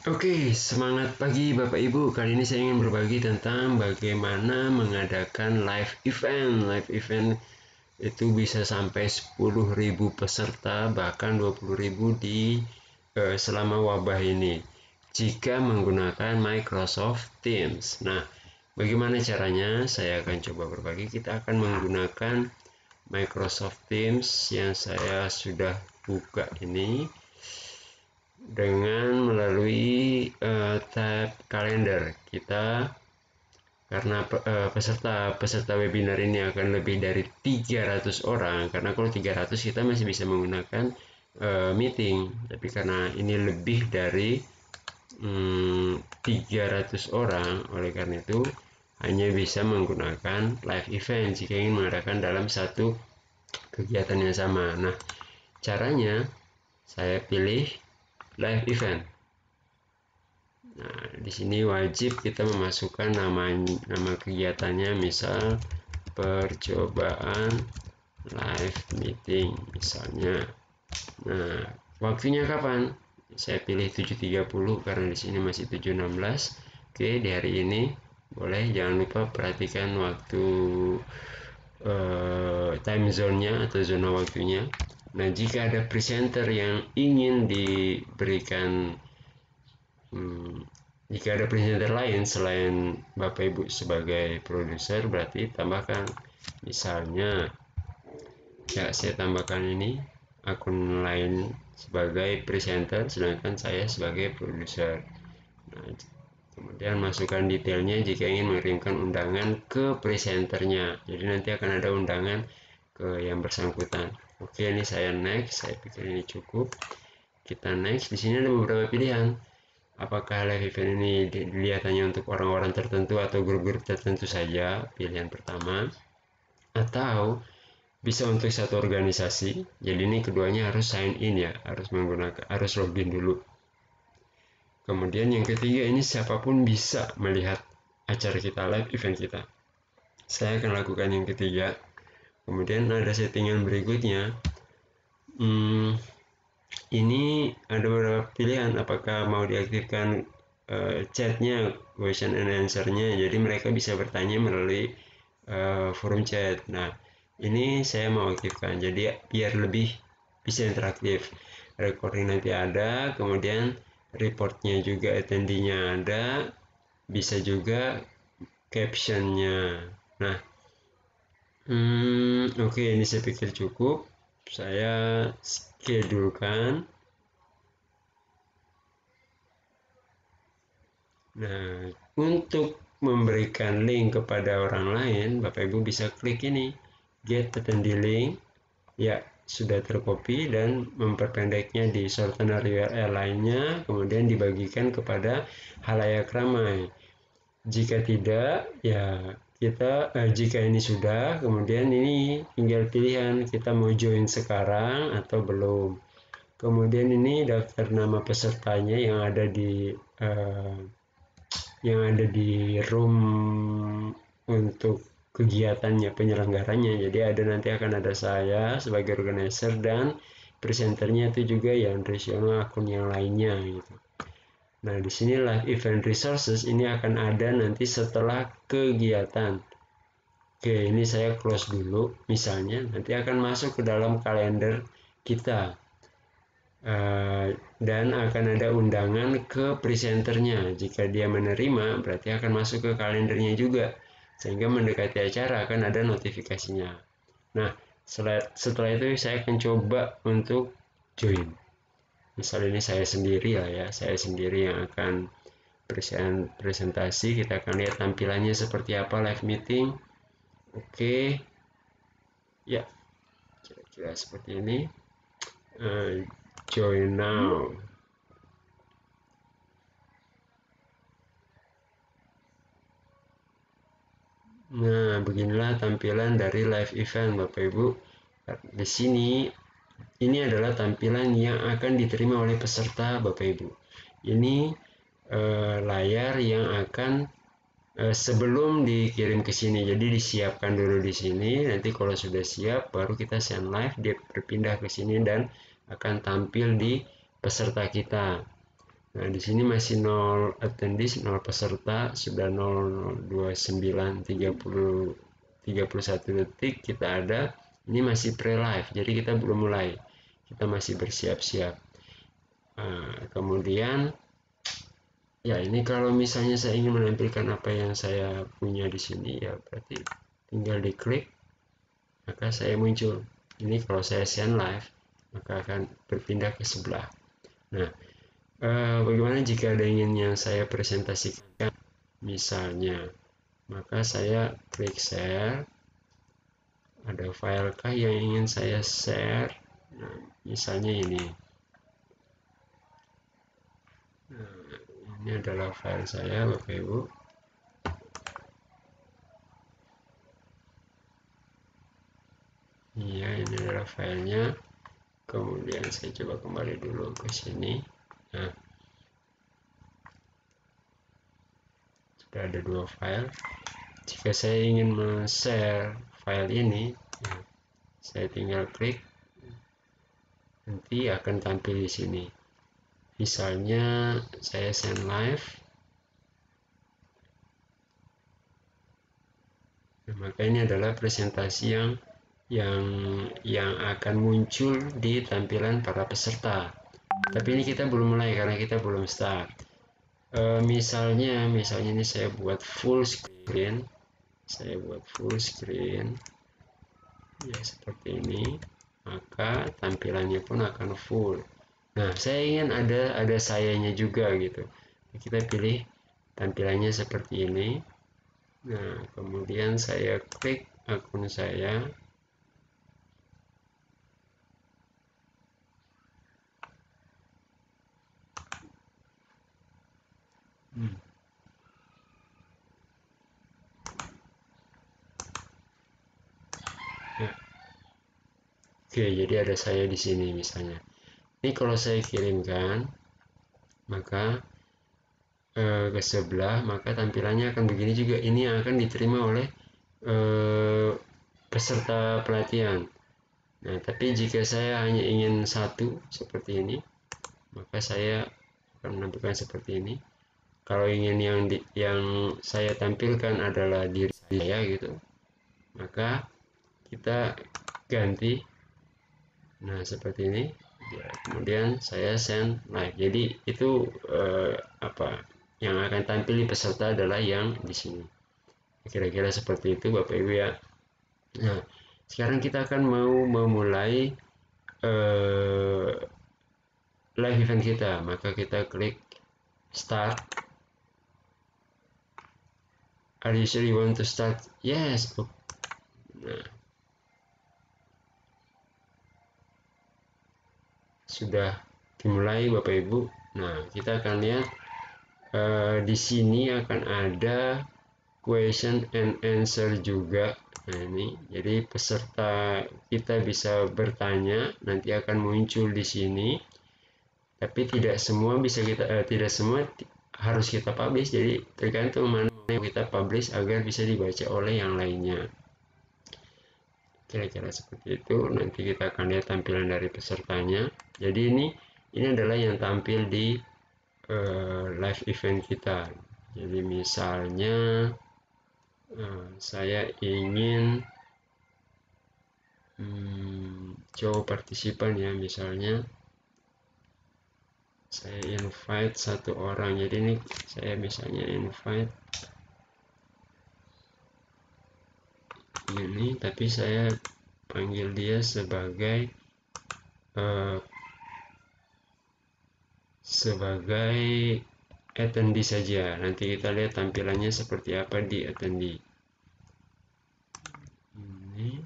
Oke, semangat pagi Bapak Ibu. Kali ini saya ingin berbagi tentang bagaimana mengadakan live event. Live event itu bisa sampai 10.000 peserta, bahkan 20.000 selama wabah ini. Jika menggunakan Microsoft Teams. Nah, bagaimana caranya? Saya akan coba berbagi. Kita akan menggunakan Microsoft Teams yang saya sudah buka ini dengan melalui tab kalender kita, karena peserta webinar ini akan lebih dari 300 orang, karena kalau 300 kita masih bisa menggunakan meeting, tapi karena ini lebih dari 300 orang, oleh karena itu hanya bisa menggunakan live event jika ingin mengadakan dalam satu kegiatan yang sama. Nah, caranya saya pilih live event. Nah, di sini wajib kita memasukkan nama kegiatannya, misal percobaan live meeting misalnya. Nah, waktunya kapan? Saya pilih 7.30 karena di sini masih 7.16. Oke, di hari ini boleh, jangan lupa perhatikan waktu time zone-nya atau zona waktunya. Nah, jika ada presenter yang ingin diberikan jika ada presenter lain selain Bapak Ibu sebagai produser, berarti tambahkan. Misalnya, ya saya tambahkan ini akun lain sebagai presenter, sedangkan saya sebagai produser. Nah, kemudian masukkan detailnya jika ingin mengirimkan undangan ke presenternya. Jadi nanti akan ada undangan ke yang bersangkutan. Oke, ini saya next. Saya pikir ini cukup. Kita next. Di sini ada beberapa pilihan. Apakah live event ini dilihat hanya untuk orang-orang tertentu atau grup-grup tertentu saja? Pilihan pertama. Atau bisa untuk satu organisasi. Jadi ini keduanya harus sign in ya, harus login dulu. Kemudian yang ketiga, ini siapapun bisa melihat acara kita, live event kita. Saya akan lakukan yang ketiga. Kemudian ada settingan berikutnya. Ini ada beberapa pilihan, apakah mau diaktifkan chatnya, question and answer-nya, jadi mereka bisa bertanya melalui forum chat. Nah, ini saya mau aktifkan, jadi biar lebih bisa interaktif. Recording nanti ada, kemudian reportnya juga, attendee-nya ada, bisa juga captionnya. Nah, oke, ini saya pikir cukup. Saya schedulekan. Nah, untuk memberikan link kepada orang lain, Bapak Ibu bisa klik ini, get attendee link. Ya, sudah tercopy dan memperpendeknya di shortener URL lainnya, kemudian dibagikan kepada halayak ramai. Jika tidak, ya jika ini sudah, kemudian ini tinggal pilihan kita mau join sekarang atau belum. Kemudian ini daftar nama pesertanya yang ada di room untuk kegiatannya, penyelenggaranya. Jadi nanti akan ada saya sebagai organizer dan presenternya itu juga yang additional akun yang lainnya gitu. Nah, di sini live event resources ini akan ada nanti setelah kegiatan. Oke, ini saya close dulu. Misalnya nanti akan masuk ke dalam kalender kita. Dan akan ada undangan ke presenternya. Jika dia menerima, berarti akan masuk ke kalendernya juga, sehingga mendekati acara akan ada notifikasinya. Nah, setelah itu saya akan coba untuk join. Misal ini saya sendiri lah ya, saya sendiri yang akan presentasi. Kita akan lihat tampilannya seperti apa live meeting. Oke, ya kira-kira seperti ini. Join now. Nah, beginilah tampilan dari live event Bapak Ibu. Di sini ini adalah tampilan yang akan diterima oleh peserta Bapak Ibu. Ini layar yang akan sebelum dikirim ke sini. Jadi disiapkan dulu di sini. Nanti kalau sudah siap baru kita send live, dia berpindah ke sini dan akan tampil di peserta kita. Nah, di sini masih 0 attendees, 0 peserta, sudah 029 31 detik kita ada. Ini masih pre-live, jadi kita belum mulai. Kita masih bersiap-siap. Nah, kemudian ya ini kalau misalnya saya ingin menampilkan apa yang saya punya di sini, ya berarti tinggal diklik, maka saya muncul. Ini kalau saya send live, maka akan berpindah ke sebelah. Nah, bagaimana jika ada ingin yang saya presentasikan, misalnya, maka saya klik share. Ada filekah yang ingin saya share? Nah, misalnya ini. Nah, ini adalah file saya, Bapak Ibu. Iya, ini adalah filenya. Kemudian saya coba kembali dulu ke sini. Nah, sudah ada 2 file. Jika saya ingin men-share file ini, ya, saya tinggal klik, nanti akan tampil di sini. Misalnya saya send live, nah, maka ini adalah presentasi yang akan muncul di tampilan para peserta. Tapi ini kita belum mulai karena kita belum start. Misalnya ini saya buat full screen, ya seperti ini, maka tampilannya pun akan full. Nah, saya ingin ada sayanya juga gitu. Kita pilih tampilannya seperti ini. Nah, kemudian saya klik akun saya. Ya. Oke, jadi ada saya di sini misalnya. Ini kalau saya kirimkan, maka ke sebelah, maka tampilannya akan begini juga. Ini yang akan diterima oleh peserta pelatihan. Nah, tapi jika saya hanya ingin satu seperti ini, maka saya akan menampilkan seperti ini. Kalau ingin yang saya tampilkan adalah diri saya gitu, maka kita ganti. Nah, seperti ini. Ya, kemudian saya send live. Jadi itu apa yang akan tampil di peserta adalah yang di sini. Kira-kira seperti itu, Bapak Ibu ya. Nah, sekarang kita akan mau memulai live event kita. Maka kita klik start. Are you sure you want to start? Yes. Nah, sudah dimulai Bapak Ibu. Nah, kita akan lihat di sini akan ada question and answer juga. Nah, ini jadi peserta kita bisa bertanya, nanti akan muncul di sini. Tapi tidak semua bisa tidak semua harus kita publish. Jadi tergantung mana yang kita publish agar bisa dibaca oleh yang lainnya. Kira-kira seperti itu. Nanti kita akan lihat tampilan dari pesertanya. Jadi ini adalah yang tampil di live event kita. Jadi misalnya saya ingin show partisipan ya, misalnya saya invite satu orang. Jadi ini saya misalnya invite ini, tapi saya panggil dia sebagai attendee saja. Nanti kita lihat tampilannya seperti apa di attendee. Ini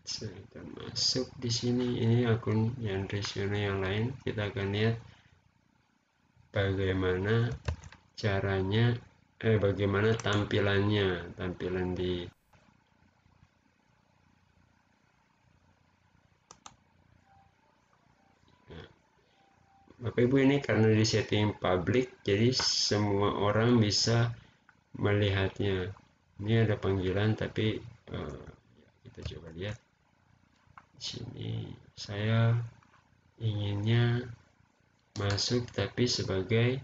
saya akan masuk di sini. Ini akun yang resume yang lain. Kita akan lihat bagaimana caranya, bagaimana tampilan di Bapak Ibu. Ini karena di setting public, jadi semua orang bisa melihatnya. Ini ada panggilan, tapi kita coba lihat di sini. Saya inginnya masuk tapi sebagai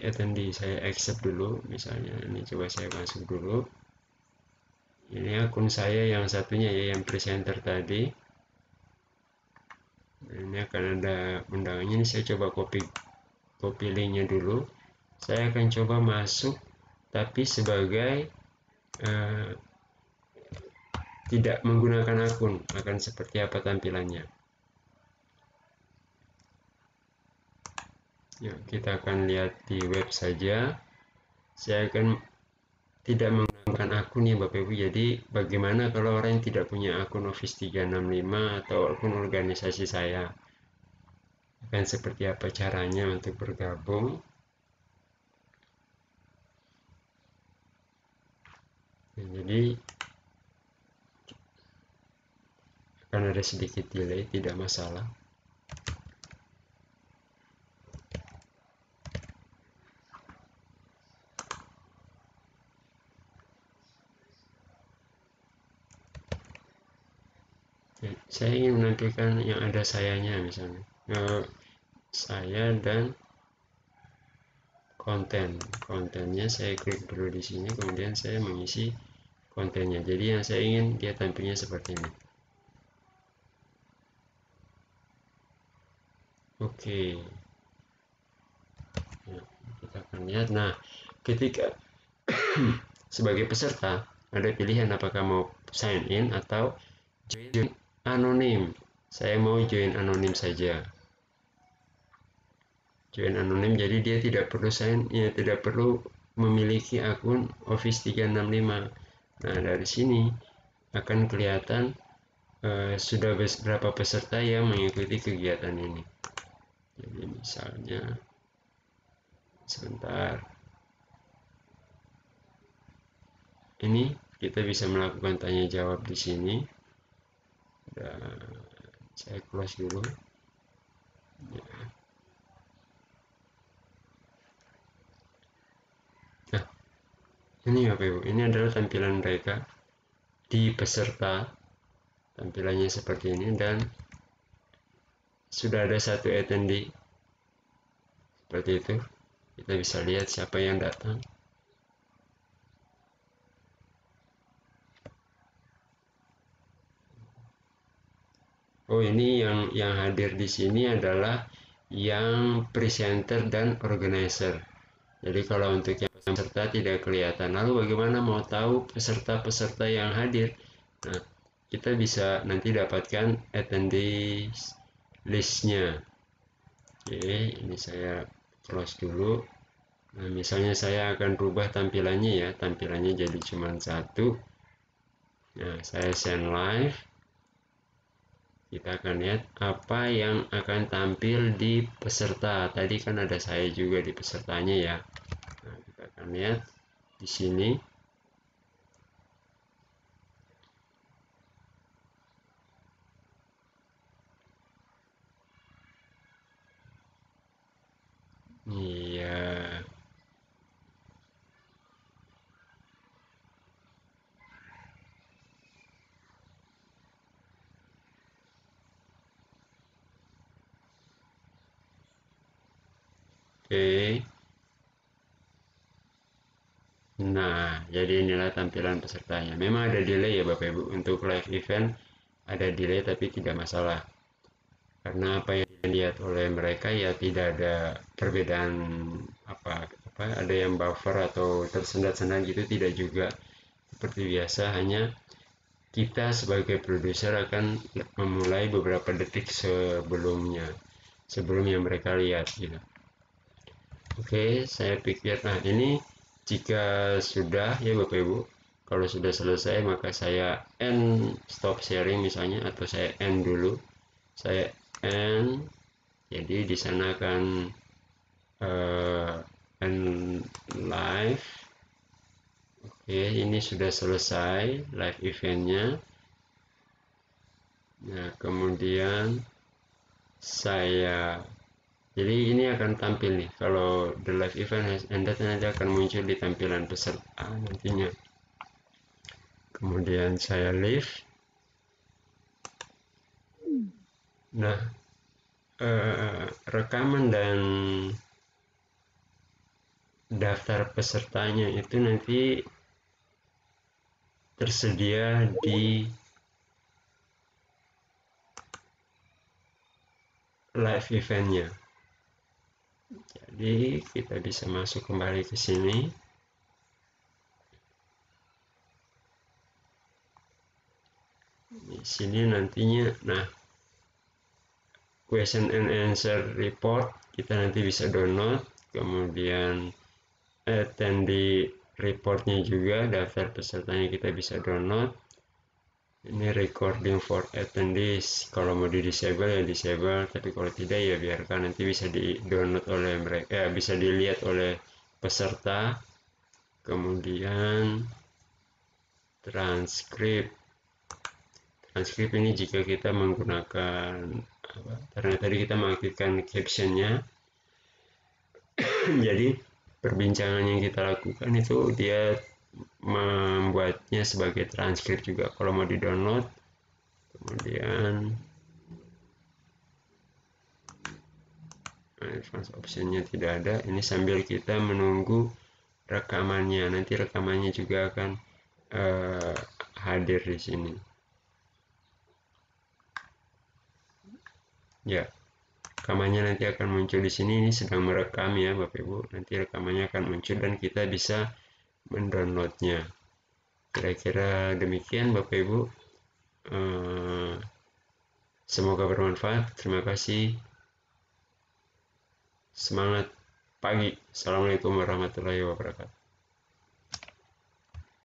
attendee. Saya accept dulu, misalnya ini coba saya masuk dulu. Ini akun saya yang satunya ya, yang presenter tadi. Ini akan ada undangannya. Ini saya coba copy linknya dulu. Saya akan coba masuk tapi sebagai tidak menggunakan akun. Akan seperti apa tampilannya? Yuk, kita akan lihat di web saja. Saya akan tidak menggunakan akun ya Bapak Ibu. Jadi bagaimana kalau orang yang tidak punya akun Office 365 atau akun organisasi saya? Akan seperti apa caranya untuk bergabung? Nah, jadi akan ada sedikit delay, tidak masalah. Saya ingin menampilkan yang ada sayanya, misalnya saya dan kontennya saya klik dulu di sini, kemudian saya mengisi kontennya. Jadi yang saya ingin dia tampilnya seperti ini. Oke. Nah, kita akan lihat. Nah, ketika sebagai peserta ada pilihan apakah mau sign in atau join anonim. Saya mau join anonim saja. Join anonim, jadi dia tidak perlu sign ya, tidak perlu memiliki akun Office 365. Nah, dari sini akan kelihatan sudah berapa peserta yang mengikuti kegiatan ini. Jadi misalnya sebentar, ini kita bisa melakukan tanya jawab di sini. Dan saya close dulu ya. Nah, ini Bapak Ibu, ini adalah tampilan mereka di peserta. Tampilannya seperti ini, dan sudah ada satu attendee seperti itu. Kita bisa lihat siapa yang datang. Oh, ini yang hadir di sini adalah yang presenter dan organizer. Jadi kalau untuk yang peserta tidak kelihatan. Lalu bagaimana mau tahu peserta-peserta yang hadir? Nah, kita bisa nanti dapatkan attendee listnya. Oke, ini saya close dulu. Nah, misalnya saya akan rubah tampilannya ya. Tampilannya jadi cuma satu. Nah, saya send live. Kita akan lihat apa yang akan tampil di peserta. Tadi kan ada saya juga di pesertanya ya. Nah, kita akan lihat di sini. Iya. Oke. Nah, jadi inilah tampilan pesertanya. Memang ada delay ya Bapak Ibu. Untuk live event ada delay tapi tidak masalah. Karena apa yang dilihat oleh mereka ya tidak ada perbedaan apa ada yang buffer atau tersendat-sendat gitu, tidak juga. Seperti biasa, hanya kita sebagai produser akan memulai beberapa detik sebelum yang mereka lihat gitu. Oke, saya pikir ini jika sudah ya Bapak Ibu, kalau sudah selesai maka saya end stop sharing misalnya, atau saya end dulu. Saya end. Jadi di sana akan end live. Oke, ini sudah selesai live eventnya. Nah, kemudian jadi ini akan tampil nih, kalau the live event has ended, nanti akan muncul di tampilan peserta nantinya. Kemudian saya leave. Nah, rekaman dan daftar pesertanya itu nanti tersedia di live eventnya. Jadi kita bisa masuk kembali ke sini. Di sini nantinya, nah, question and answer report kita nanti bisa download, kemudian attendee reportnya juga, daftar pesertanya kita bisa download. Ini recording for attendees, kalau mau di disable ya disable, tapi kalau tidak ya biarkan, nanti bisa di download oleh mereka, bisa dilihat oleh peserta. Kemudian transkrip ini jika kita menggunakan karena tadi kita mengaktifkan captionnya. Jadi perbincangan yang kita lakukan itu dia membuatnya sebagai transkrip juga kalau mau di download. Kemudian advance optionnya tidak ada, ini sambil kita menunggu rekamannya, nanti rekamannya juga akan hadir di sini ya. Rekamannya nanti akan muncul di sini, ini sedang merekam ya Bapak Ibu, nanti rekamannya akan muncul dan kita bisa mendownloadnya. Kira-kira demikian Bapak Ibu, semoga bermanfaat. Terima kasih, semangat pagi. Assalamualaikum warahmatullahi wabarakatuh.